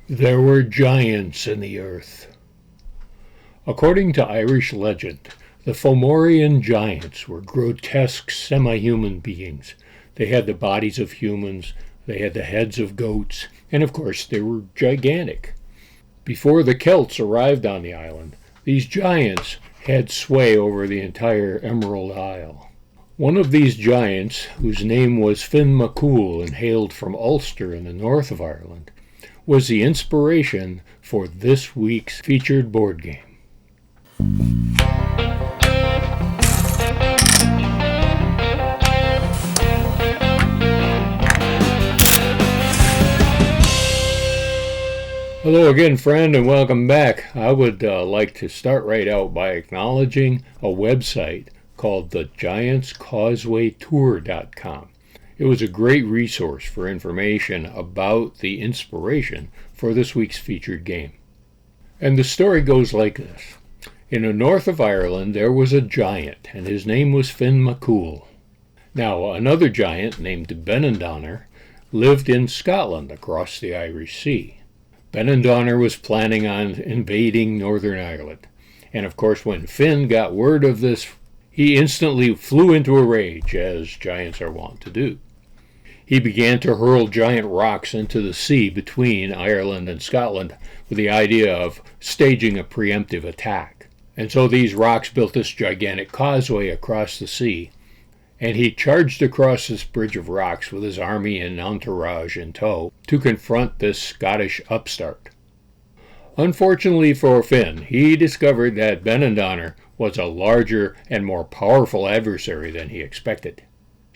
There were giants in the earth. According to Irish legend, the Fomorian giants were grotesque semi-human beings. They had the bodies of humans, they had the heads of goats, and of course they were gigantic. Before the Celts arrived on the island, these giants had sway over the entire Emerald Isle. One of these giants, whose name was McCool and hailed from Ulster in the north of Ireland, was the inspiration for this week's featured board game. Hello again, friend, and welcome back. I would like to start right out by acknowledging a website called the GiantsCausewayTour.com. It was a great resource for information about the inspiration for this week's featured game. And the story goes like this. In the north of Ireland, there was a giant, and his name was McCool. Now, another giant named Benandonner lived in Scotland across the Irish Sea. Benandonner was planning on invading Northern Ireland. And of course, when Finn got word of this, he instantly flew into a rage, as giants are wont to do. He began to hurl giant rocks into the sea between Ireland and Scotland with the idea of staging a preemptive attack. And so these rocks built this gigantic causeway across the sea, and he charged across this bridge of rocks with his army and entourage in tow to confront this Scottish upstart. Unfortunately for Finn, he discovered that Benandonner was a larger and more powerful adversary than he expected.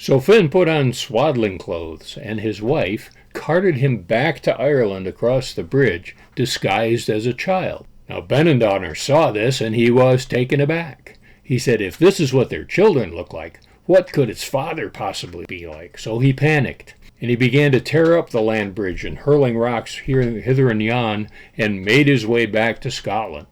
So Finn put on swaddling clothes, and his wife carted him back to Ireland across the bridge, disguised as a child. Now Benandonner saw this, and he was taken aback. He said, if this is what their children look like, what could its father possibly be like? So he panicked, and he began to tear up the land bridge and hurling rocks hither and yon, and made his way back to Scotland.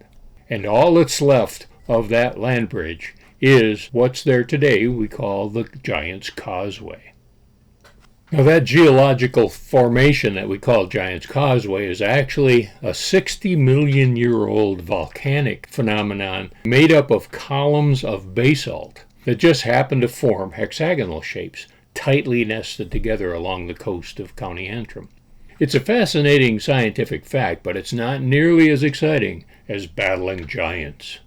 And all that's left of that land bridge is what's there today we call the Giant's Causeway. Now that geological formation that we call Giant's Causeway is actually a 60-million-year-old volcanic phenomenon made up of columns of basalt that just happen to form hexagonal shapes, tightly nested together along the coast of County Antrim. It's a fascinating scientific fact, but it's not nearly as exciting as battling giants.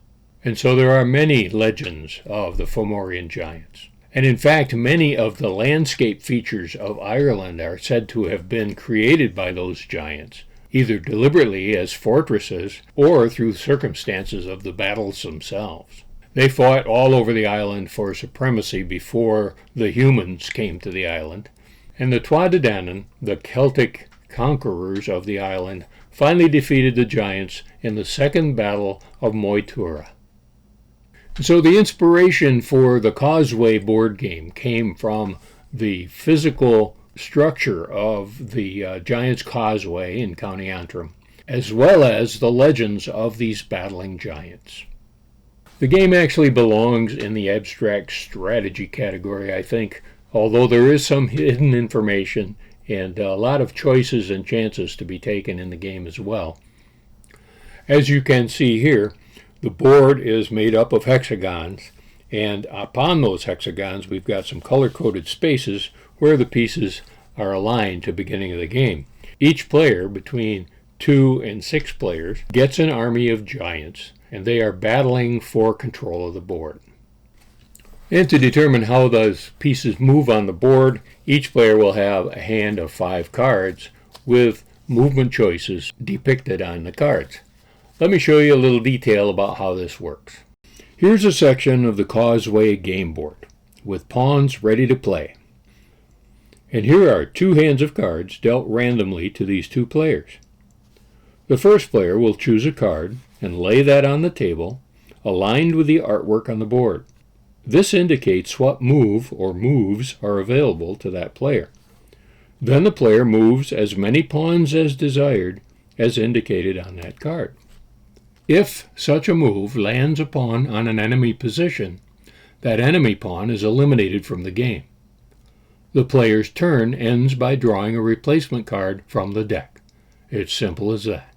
And so there are many legends of the Fomorian giants. And in fact, many of the landscape features of Ireland are said to have been created by those giants, either deliberately as fortresses or through circumstances of the battles themselves. They fought all over the island for supremacy before the humans came to the island, and the Tuatha Dé Danann, the Celtic conquerors of the island, finally defeated the giants in the Second Battle of Moytura. So the inspiration for the Causeway board game came from the physical structure of the Giant's Causeway in County Antrim, as well as the legends of these battling giants. The game actually belongs in the abstract strategy category, I think, although there is some hidden information and a lot of choices and chances to be taken in the game as well. As you can see here, the board is made up of hexagons, and upon those hexagons we've got some color-coded spaces where the pieces are aligned to the beginning of the game. Each player, between 2 and 6 players, gets an army of giants, and they are battling for control of the board. And to determine how those pieces move on the board, each player will have a hand of 5 cards with movement choices depicted on the cards. Let me show you a little detail about how this works. Here's a section of the Causeway game board with pawns ready to play. And here are 2 hands of cards dealt randomly to these 2 players. The first player will choose a card and lay that on the table, aligned with the artwork on the board. This indicates what move or moves are available to that player. Then the player moves as many pawns as desired, as indicated on that card. If such a move lands a pawn on an enemy position, that enemy pawn is eliminated from the game. The player's turn ends by drawing a replacement card from the deck, It's simple as that.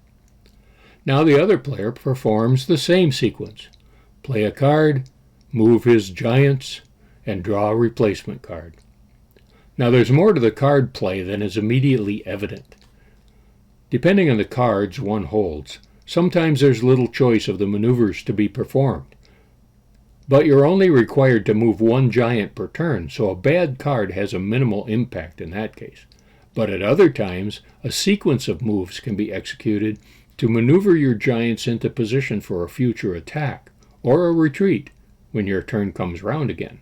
Now the other player performs the same sequence. Play a card, move his giants, and draw a replacement card. Now there's more to the card play than is immediately evident. Depending on the cards one holds, sometimes there's little choice of the maneuvers to be performed. But you're only required to move one giant per turn, so a bad card has a minimal impact in that case. But at other times, a sequence of moves can be executed to maneuver your giants into position for a future attack or a retreat when your turn comes round again.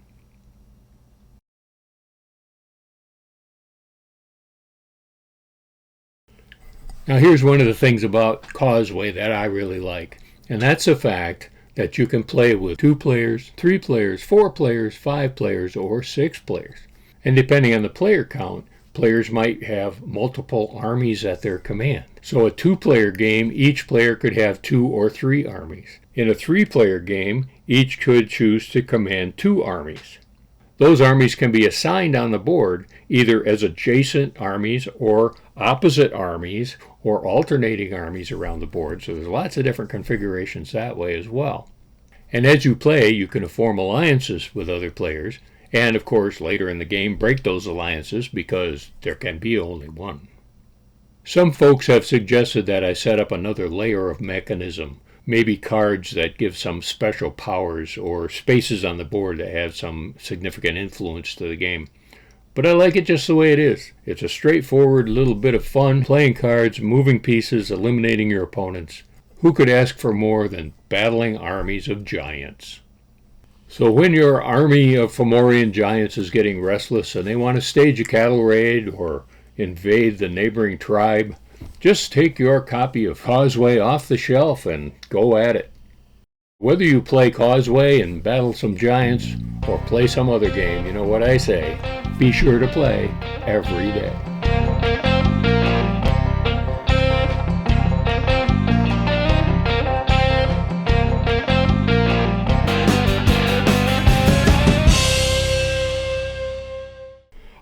Now here's one of the things about Causeway that I really like, and that's the fact that you can play with 2 players, 3 players, 4 players, 5 players, or 6 players. And depending on the player count, players might have multiple armies at their command. So a 2-player game, each player could have 2 or 3 armies. In a 3-player game, each could choose to command 2 armies. Those armies can be assigned on the board either as adjacent armies or opposite armies or alternating armies around the board. So there's lots of different configurations that way as well. And as you play, you can form alliances with other players and, of course, later in the game break those alliances because there can be only one. Some folks have suggested that I set up another layer of mechanism, maybe cards that give some special powers or spaces on the board that have some significant influence to the game. But I like it just the way it is. It's a straightforward little bit of fun, playing cards, moving pieces, eliminating your opponents. Who could ask for more than battling armies of giants? So when your army of Fomorian giants is getting restless and they want to stage a cattle raid or invade the neighboring tribe, just take your copy of Causeway off the shelf and go at it. Whether you play Causeway and battle some giants or play some other game, you know what I say, be sure to play every day.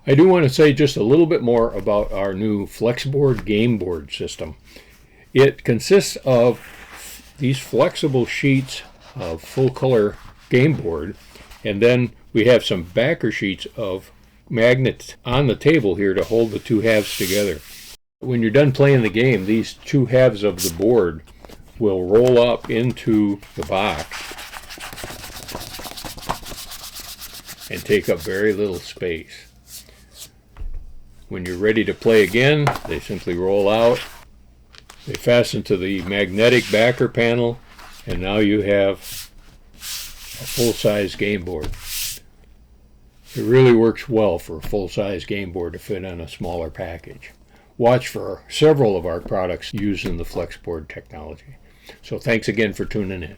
I do want to say just a little bit more about our new FlexBoard game board system. It consists of these flexible sheets of full color game board, and then we have some backer sheets of magnets on the table here to hold the 2 halves together. When you're done playing the game, these 2 halves of the board will roll up into the box and take up very little space. When you're ready to play again, they simply roll out, they fasten to the magnetic backer panel, and now you have a full-size game board. It really works well for a full-size game board to fit on a smaller package. Watch for several of our products using the FlexBoard technology. So thanks again for tuning in.